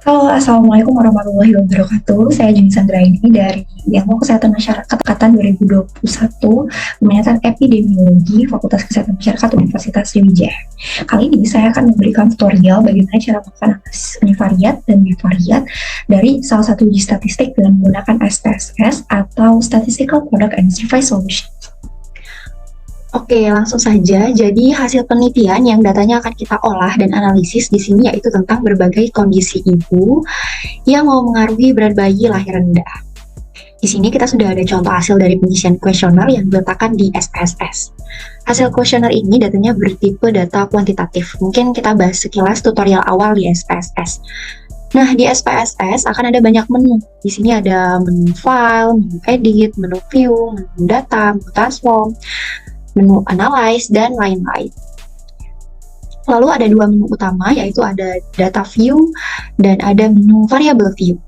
Halo, Assalamualaikum warahmatullahi wabarakatuh. Saya Juni Sanggraini dari Ilmu Kesehatan Masyarakat Angkatan 2021, Peminatan Epidemiologi, Fakultas Kesehatan Masyarakat Universitas Sriwijaya. Kali ini saya akan memberikan tutorial bagaimana cara melakukan analisis univariat dan bivariat dari salah satu uji statistik dengan menggunakan SPSS atau Statistical Product and Service Solution. Oke, langsung saja. Jadi hasil penelitian yang datanya akan kita olah dan analisis di sini yaitu tentang berbagai kondisi ibu yang mau mengaruhi berat bayi lahir rendah. Di sini kita sudah ada contoh hasil dari pengisian kuesioner yang diletakkan di SPSS. Hasil kuesioner ini datanya bertipe data kuantitatif. Mungkin kita bahas sekilas tutorial awal di SPSS. Nah, di SPSS akan ada banyak menu. Di sini ada menu file, menu edit, menu view, menu data, menu transform, menu analyze, dan lain-lain. Lalu ada dua menu utama, yaitu ada data view dan ada menu variable view.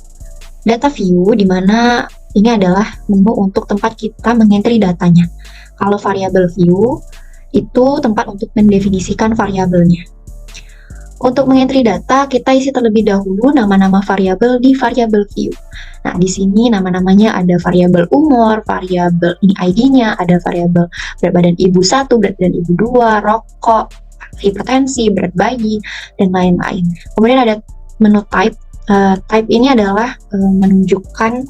Data view di mana ini adalah menu untuk tempat kita mengentry datanya. Kalau variable view itu tempat untuk mendefinisikan variabelnya. Untuk mengentry data, kita isi terlebih dahulu nama-nama variabel di variable view. Nah, di sini nama-namanya ada variabel umur, variabel ini ID-nya, ada variabel berat badan ibu 1, berat badan ibu 2, rokok, hipertensi, berat bayi, dan lain-lain. Kemudian ada menu type. Type ini adalah menunjukkan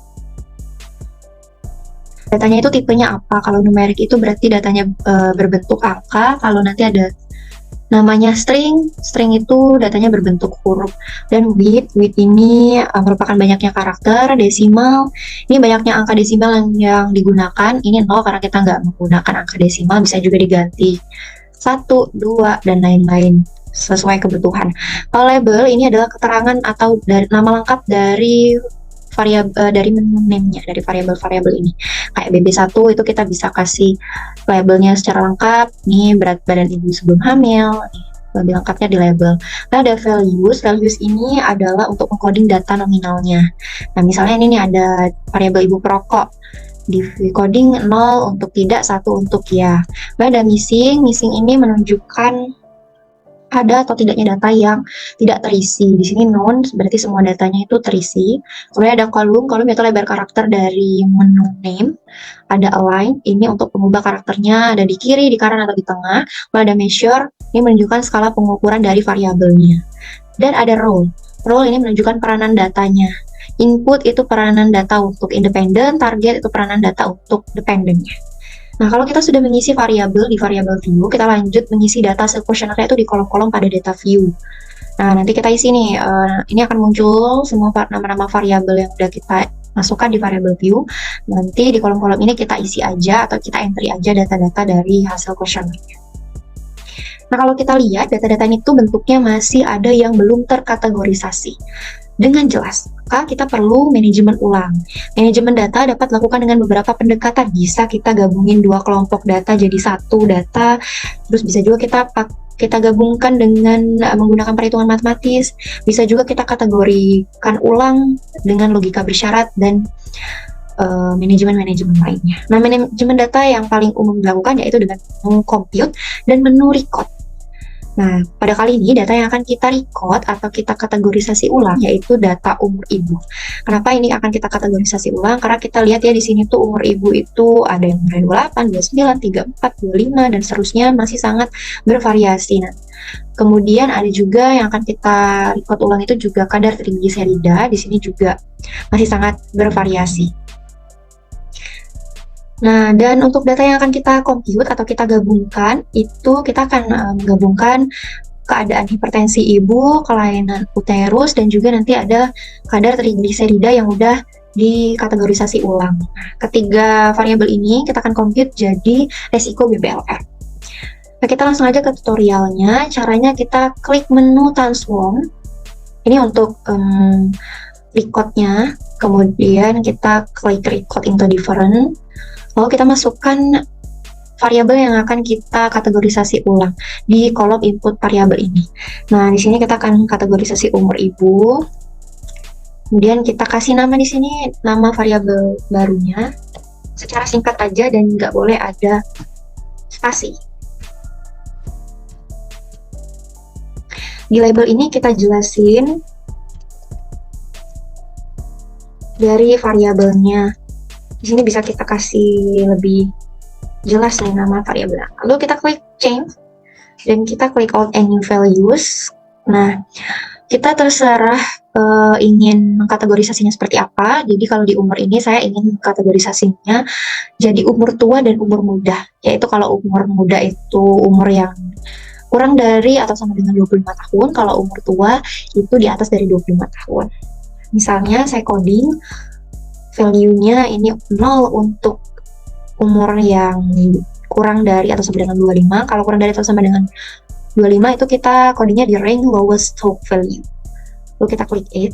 datanya itu tipenya apa. Kalau numerik itu berarti datanya berbentuk angka. Kalau nanti ada namanya string itu datanya berbentuk huruf. Dan width ini merupakan banyaknya karakter, desimal. Ini banyaknya angka desimal yang digunakan. Ini 0 karena kita nggak menggunakan angka desimal, bisa juga diganti 1, 2, dan lain-lain sesuai kebutuhan. Kalau label ini adalah keterangan atau dari nama lengkap dari variabel dari menu name-nya, dari variabel-variabel ini. Kayak BB1 itu kita bisa kasih labelnya secara lengkap. Nih berat badan ibu sebelum hamil, nih lebih lengkapnya di label. Nah, ada values ini adalah untuk encoding data nominalnya. Nah, misalnya ini nih ada variabel ibu perokok, di coding 0 untuk tidak, 1 untuk ya. Nah, ada missing ini menunjukkan ada atau tidaknya data yang tidak terisi. Di sini none berarti semua datanya itu terisi. Kemudian ada kolom itu lebar karakter dari menu name. Ada align, ini untuk mengubah karakternya, ada di kiri, di kanan, atau di tengah. Kemudian ada measure, ini menunjukkan skala pengukuran dari variabelnya. Dan ada role ini menunjukkan peranan datanya. Input itu peranan data untuk independen, target itu peranan data untuk dependennya. Nah, kalau kita sudah mengisi variabel di variabel view, kita lanjut mengisi data hasil kuesionernya itu di kolom-kolom pada data view. Nah, nanti kita isi nih, ini akan muncul semua nama-nama variabel yang sudah kita masukkan di variabel view. Nanti di kolom-kolom ini kita isi aja atau kita entry aja data-data dari hasil kuesionernya. Nah, kalau kita lihat data-data ini tuh bentuknya masih ada yang belum terkategorisasi dengan jelas, maka kita perlu manajemen ulang. Manajemen data dapat dilakukan dengan beberapa pendekatan. Bisa kita gabungin dua kelompok data jadi satu data, terus bisa juga kita gabungkan dengan menggunakan perhitungan matematis. Bisa juga kita kategorikan ulang dengan logika bersyarat dan manajemen lainnya. Nah, manajemen data yang paling umum dilakukan yaitu dengan mengcompute dan menu record. Nah, pada kali ini data yang akan kita record atau kita kategorisasi ulang yaitu data umur ibu. Kenapa ini akan kita kategorisasi ulang? Karena kita lihat ya di sini tuh umur ibu itu ada yang 28, 29, 34, 25 dan seterusnya, masih sangat bervariasi. Nah, kemudian ada juga yang akan kita record ulang itu juga kadar trigliserida, di sini juga masih sangat bervariasi. Nah, dan untuk data yang akan kita compute atau kita gabungkan, itu kita akan menggabungkan keadaan hipertensi ibu, kelainan uterus, dan juga nanti ada kadar trigliserida yang udah dikategorisasi ulang. Nah, ketiga variabel ini kita akan compute jadi resiko BBLR. Nah, kita langsung aja ke tutorialnya. Caranya kita klik menu transform. Ini untuk recordnya. Kemudian kita klik record into different. Lalu kita masukkan variabel yang akan kita kategorisasi ulang di kolom input variabel ini. Nah, di sini kita akan kategorisasi umur ibu. Kemudian kita kasih nama di sini, nama variabel barunya. Secara singkat aja dan nggak boleh ada spasi. Di label ini kita jelasin dari variabelnya. Di sini bisa kita kasih lebih jelas nih nama variabelnya. Lalu kita klik change dan kita klik out and new values. Nah, kita terserah ingin mengkategorisasinya seperti apa. Jadi kalau di umur ini saya ingin mengkategorisasinya jadi umur tua dan umur muda. Yaitu kalau umur muda itu umur yang kurang dari atau sama dengan 25 tahun. Kalau umur tua itu di atas dari 25 tahun. Misalnya saya coding value-nya ini 0 untuk umur yang kurang dari atau sama dengan 25. Kalau kurang dari atau sama dengan 25 itu kita codingnya di rank lowest talk value. Lalu kita klik it.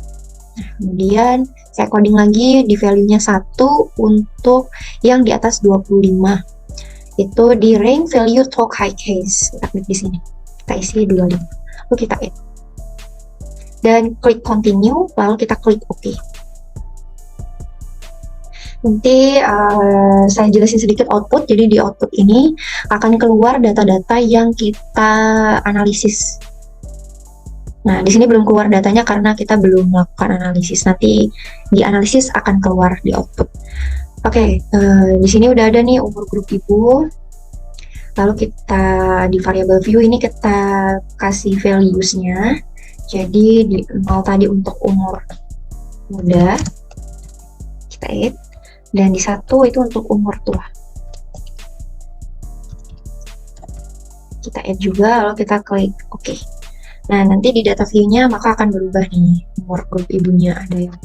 Nah, kemudian saya coding lagi di value-nya 1 untuk yang di atas 25. Itu di rank value talk high case. Kita klik di sini. Kita isi 25. Lalu kita it. Dan klik continue, lalu kita klik OK. Nanti saya jelasin sedikit output. Jadi di output ini akan keluar data-data yang kita analisis. Nah, di sini belum keluar datanya karena kita belum melakukan analisis. Nanti di analisis akan keluar di output. Oke, di sini udah ada nih umur grup ibu. Lalu kita di variable view ini kita kasih values-nya. Jadi di 0 tadi untuk umur muda, kita add. Dan di 1 itu untuk umur tua. Kita add juga, lalu kita klik OK. Nah, nanti di data view-nya maka akan berubah nih umur grup ibunya, ada yang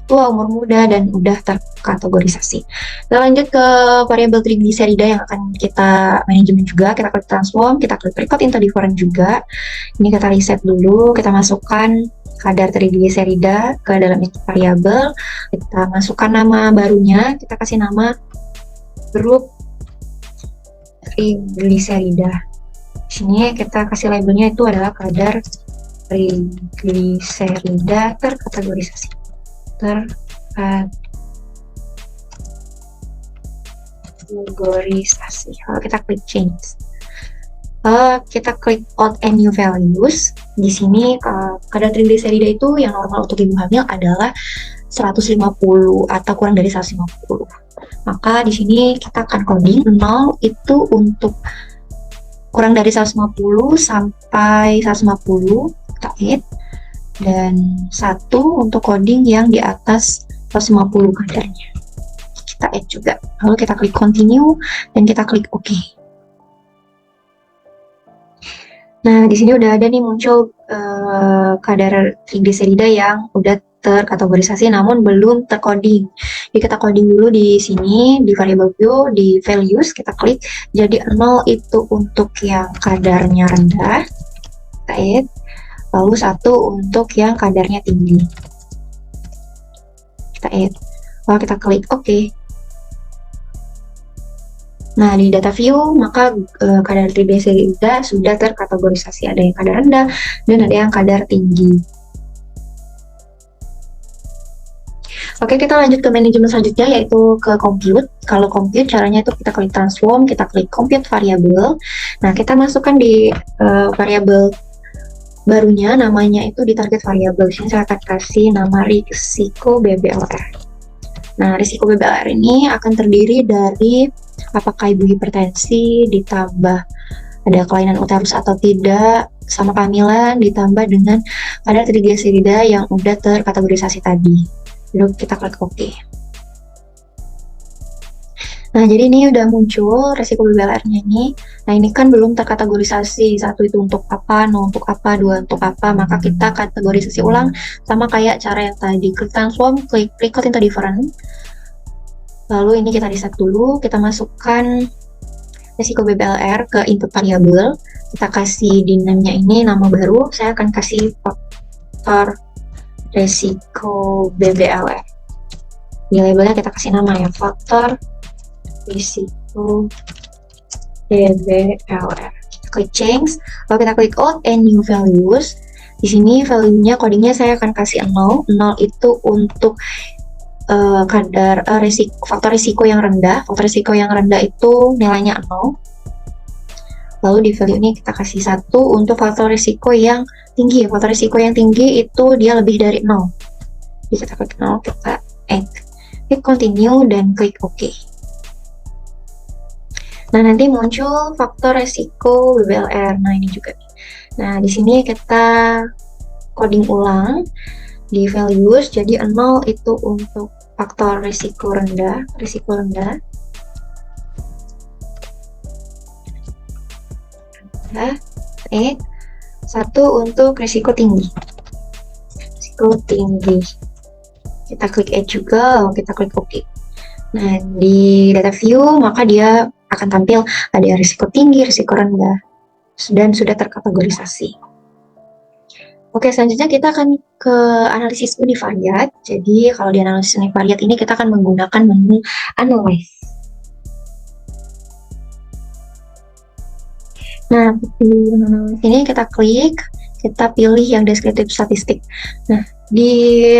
tua, umur muda, dan udah terkategorisasi. Kita lanjut ke variabel triglycerida yang akan kita manajemen juga. Kita klik transform, kita klik record into different juga. Ini kita reset dulu, kita masukkan kadar triglycerida ke dalam input variabel. Kita masukkan nama barunya, kita kasih nama grup triglycerida. Di sini kita kasih labelnya itu adalah kadar triglycerida terkategorisasi. Kalau kita klik change, kita klik out and new values. Di sini kadar triglycerida itu yang normal untuk ibu hamil adalah 150 atau kurang dari 150. Maka di sini kita akan coding 0 itu untuk kurang dari 150 sampai 150, kita add. Dan 1 untuk coding yang di atas 150 kadarnya, kita add juga. Lalu kita klik continue dan kita klik OK. Nah, di sini udah ada nih muncul kadar triglycerida yang udah terkategorisasi namun belum tercoding. Jadi kita coding dulu di sini di variable view, di values kita klik. Jadi 0 itu untuk yang kadarnya rendah, kita add. Lalu 1 untuk yang kadarnya tinggi, kita add. Lalu kita klik OK. Nah, di data view maka kadar triglycerida sudah terkategorisasi. Ada yang kadar rendah dan ada yang kadar tinggi. Oke, kita lanjut ke manajemen selanjutnya, yaitu ke compute. Kalau compute caranya itu kita klik transform, kita klik compute variable. Nah, kita masukkan di variable barunya, namanya itu di target variable. Sini saya akan kasih nama risiko BBLR. Nah, risiko BBLR ini akan terdiri dari apakah ibu hipertensi, ditambah ada kelainan uterus atau tidak, sama kehamilan, ditambah dengan kadar triglycerida yang udah terkategorisasi tadi. Lalu kita klik OK. Nah, jadi ini udah muncul resiko BBLR-nya ini. Nah, ini kan belum terkategorisasi. 1 itu untuk apa, 0 untuk apa, 2 untuk apa. Maka kita kategorisasi ulang sama kayak cara yang tadi. Klik transform, klik record into different. Lalu ini kita reset dulu. Kita masukkan resiko BBLR ke input variable. Kita kasih di name-nya ini nama baru. Saya akan kasih faktor resiko BBLR. Di labelnya kita kasih nama ya, faktor risiko BBLR. Kita klik change, lalu kita klik out and new values. Di sini value-nya, codingnya saya akan kasih 0. 0 itu untuk kadar faktor risiko yang rendah. Faktor risiko yang rendah itu nilainya 0. Lalu di value ini kita kasih 1 untuk faktor risiko yang tinggi. Faktor risiko yang tinggi itu dia lebih dari 0. Jadi kita klik 0, kita add. Klik continue dan klik OK. Nah, nanti muncul faktor resiko BBLR. Nah, ini juga. Nah, di sini kita coding ulang di values. Jadi 0 itu untuk faktor risiko rendah. Satu untuk risiko tinggi. Kita klik add juga, lalu kita klik OK. Nah, di data view maka dia akan tampil ada yang risiko tinggi, risiko rendah, dan sudah terkategorisasi. Oke, selanjutnya kita akan ke analisis univariat. Jadi kalau di analisis univariat ini kita akan menggunakan menu analyze. Nah, di ini kita klik, kita pilih yang deskriptif statistik. Nah, di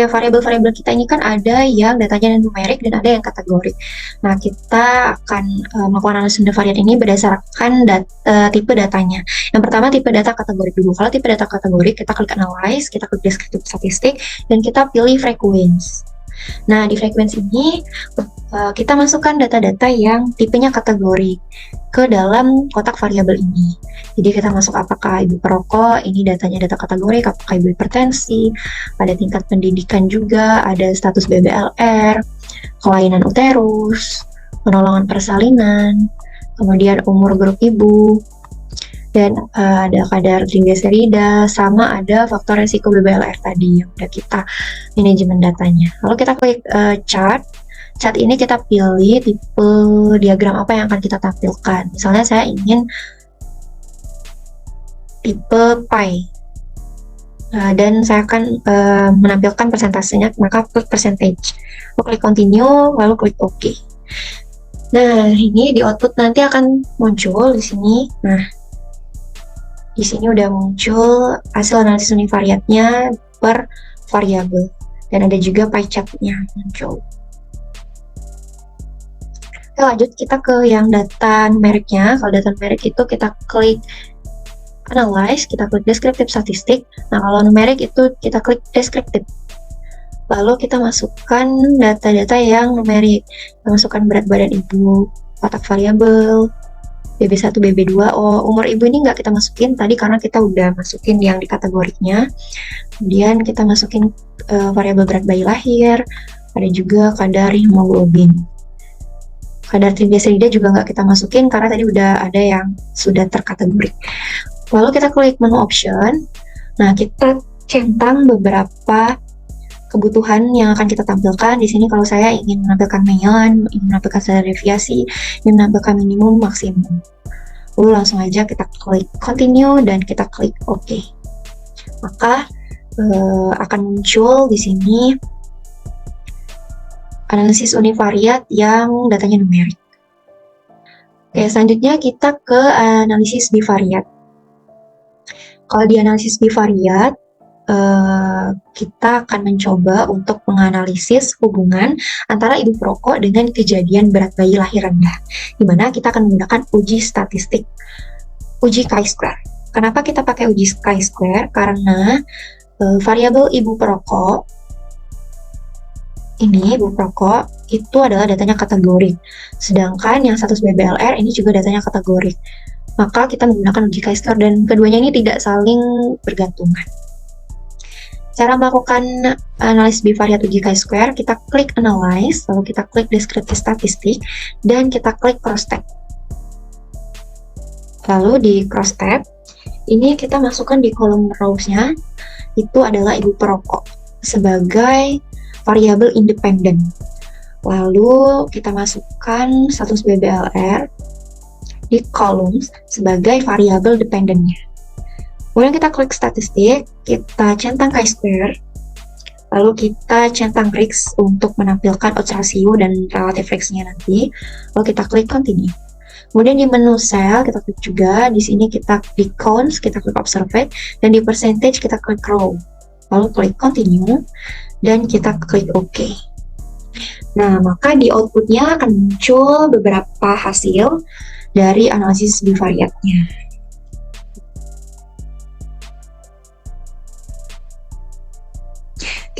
variabel-variabel kita ini kan ada yang datanya numerik dan ada yang kategorik. Nah, kita akan melakukan analisis univariat ini berdasarkan tipe datanya. Yang pertama tipe data kategorik dulu. Kalau tipe data kategorik, kita klik analyze, kita klik deskriptif statistik, dan kita pilih frequency. Nah, di frekuensi ini kita masukkan data-data yang tipenya kategori ke dalam kotak variabel ini. Jadi kita masuk apakah ibu perokok, ini datanya data kategori, apakah ibu hipertensi, ada tingkat pendidikan juga, ada status BBLR, kelainan uterus, penolongan persalinan, kemudian umur grup ibu, dan ada kadar trigliserida, sama ada faktor resiko BBLR tadi yang udah kita manajemen datanya. Lalu kita klik chart ini kita pilih tipe diagram apa yang akan kita tampilkan. Misalnya saya ingin tipe pie, dan saya akan menampilkan persentasenya, maka klik percentage, lalu klik continue, lalu klik OK. Nah, ini di output nanti akan muncul di sini. Nah, di sini udah muncul hasil analisis univariatnya per variabel, dan ada juga pie chart-nya muncul. Oke, lanjut kita ke yang data numeriknya. Kalau data numerik itu kita klik analyze, kita klik deskriptif statistik. Nah, kalau numerik itu kita klik deskriptif. Lalu kita masukkan data-data yang numerik. Kita masukkan berat badan ibu, kotak variabel, BB1, BB2. Umur ibu ini nggak kita masukin tadi karena kita udah masukin yang di kategorinya. Kemudian kita masukin variabel berat bayi lahir, ada juga kadar hemoglobin. Kadar trigliserida juga nggak kita masukin karena tadi udah ada yang sudah terkategori. Lalu kita klik menu option. Nah, kita centang beberapa kebutuhan yang akan kita tampilkan. Di sini kalau saya ingin menampilkan median, ingin menampilkan standar deviasi, ingin menampilkan minimum, maksimum. Lalu langsung aja kita klik continue dan kita klik OK. Maka akan muncul di sini analisis univariat yang datanya numerik. Oke, selanjutnya kita ke analisis bivariat. Kalau di analisis bivariat, kita akan mencoba untuk menganalisis hubungan antara ibu perokok dengan kejadian berat bayi lahir rendah, di mana kita akan menggunakan uji statistik, uji chi-square. Kenapa kita pakai uji chi-square? Karena variabel ibu perokok ini, ibu perokok itu adalah datanya kategorik, sedangkan yang status BBLR ini juga datanya kategorik. Maka kita menggunakan uji chi-square dan keduanya ini tidak saling bergantungan. Cara melakukan analisis bivariat uji chi-square, kita klik analyze, lalu kita klik deskriptif statistik, dan kita klik cross tab. Lalu di cross tab, ini kita masukkan di kolom rows-nya, itu adalah ibu perokok sebagai variabel independen. Lalu kita masukkan status BBLR di columns sebagai variabel dependennya. Kemudian kita klik statistik, kita centang chi-square, lalu kita centang RIX untuk menampilkan odds ratio dan relative RIX-nya nanti, lalu kita klik continue. Kemudian di menu cell kita klik juga, di sini kita klik counts, kita klik observed, dan di percentage kita klik row, lalu klik continue, dan kita klik OK. Nah, maka di outputnya akan muncul beberapa hasil dari analisis bivariatnya.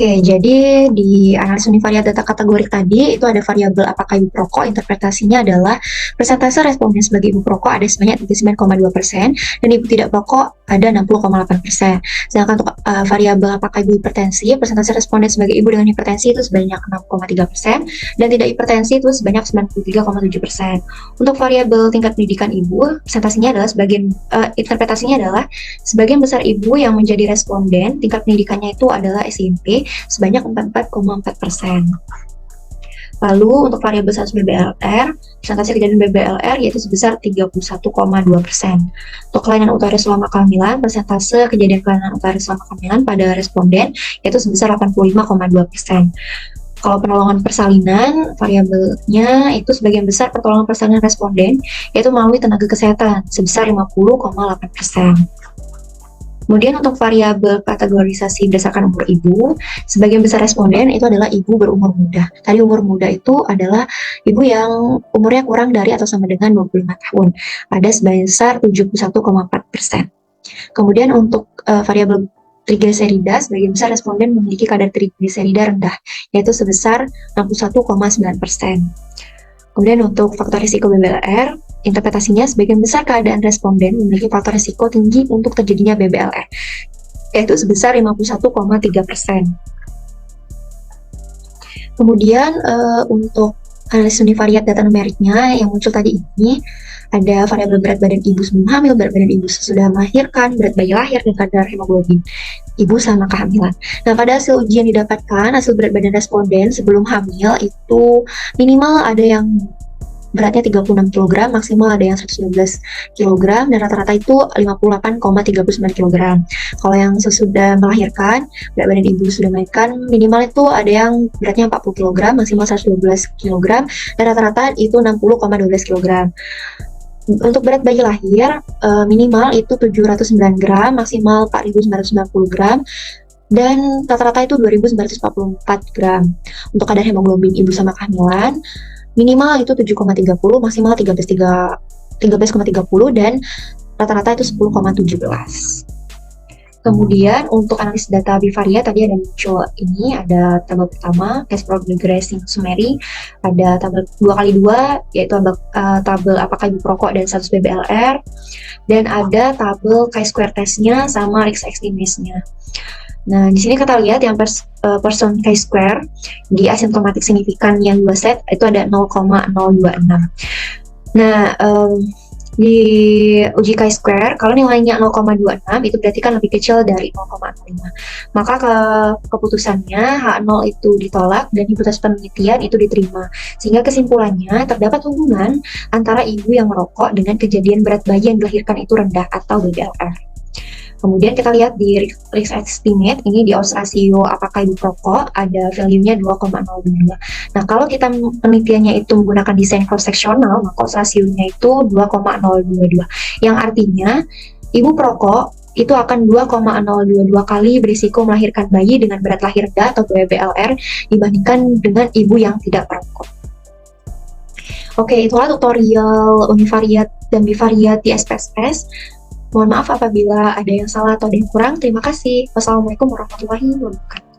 Oke, jadi di analisis univariat data kategori tadi itu ada variabel apakah ibu perokok, interpretasinya adalah persentase responden sebagai ibu perokok ada sebanyak 39,2% dan ibu tidak perokok ada 60,8%. Sedangkan untuk variabel apakah ibu hipertensi, persentase responden sebagai ibu dengan hipertensi itu sebanyak 6,3% dan tidak hipertensi itu sebanyak 93,7%. Untuk variabel tingkat pendidikan ibu, presentasinya adalah interpretasinya adalah sebagian besar ibu yang menjadi responden tingkat pendidikannya itu adalah SMP sebanyak 44,4%. Lalu untuk variabel status BBLR, presentasi kejadian BBLR yaitu sebesar 31,2%. Untuk kelainan uterus selama kehamilan, persentase kejadian kelainan uterus selama kehamilan pada responden yaitu sebesar 85,2%. Kalau penolongan persalinan, variabelnya itu sebagian besar pertolongan persalinan responden yaitu melalui tenaga kesehatan sebesar 50,8%. Kemudian untuk variabel kategorisasi berdasarkan umur ibu, sebagian besar responden itu adalah ibu berumur muda. Tadi umur muda itu adalah ibu yang umurnya kurang dari atau sama dengan 25 tahun. Ada sebesar 71,4%. Kemudian untuk variabel trigliserida, sebagian besar responden memiliki kadar trigliserida rendah, yaitu sebesar 61,9%. Kemudian untuk faktor risiko BBLR, interpretasinya sebagian besar keadaan responden memiliki faktor risiko tinggi untuk terjadinya BBLR, yaitu sebesar 51,3%. Kemudian untuk analisis univariat data numeriknya yang muncul tadi ini, ada variabel berat badan ibu sebelum hamil, berat badan ibu sesudah melahirkan, berat bayi lahir, dan kadar hemoglobin ibu selama kehamilan. Nah, pada hasil ujian didapatkan hasil berat badan responden sebelum hamil itu minimal ada yang beratnya 36 kg, maksimal ada yang 112 kg, dan rata-rata itu 58,39 kg. Kalau yang sesudah melahirkan, berat badan ibu sudah melahirkan, minimal itu ada yang beratnya 40 kg, maksimal 112 kg, dan rata-rata itu 60,12 kg. Untuk berat bayi lahir, minimal itu 709 gram, maksimal 4.990 gram, dan rata-rata itu 2.944 gram. Untuk kadar hemoglobin ibu sama kehamilan, minimal itu 7,30, maksimal 13,30, dan rata-rata itu 10,17. Kemudian untuk analisis data bivariat tadi ada muncul ini, ada tabel pertama case progressing summary, ada tabel 2x2 yaitu tabel apakah ibu perokok dan status BBLR, dan ada tabel chi-square testnya sama risk estimate-nya. Nah, di sini kita lihat yang person chi-square di asymptomatic signifikan yang 2 set itu ada 0,026. Nah, di uji chi-square, kalau nilainya 0,26 itu berarti kan lebih kecil dari 0,05. Maka keputusannya H0 itu ditolak dan hipotesis penelitian itu diterima. Sehingga kesimpulannya terdapat hubungan antara ibu yang merokok dengan kejadian berat bayi yang dilahirkan itu rendah atau BBLR. Kemudian kita lihat di risk estimate, ini di odds ratio apakah ibu perokok, ada value-nya 2,02. Nah, kalau kita penelitiannya itu menggunakan desain cross-sectional, maka odds ratio-nya itu 2,022. Yang artinya, ibu perokok itu akan 2,022 kali berisiko melahirkan bayi dengan berat lahir rendah atau BBLR dibandingkan dengan ibu yang tidak perokok. Oke, itulah tutorial univariat dan bivariat di SPSS. Mohon maaf apabila ada yang salah atau ada yang kurang. Terima kasih. Wassalamualaikum warahmatullahi wabarakatuh.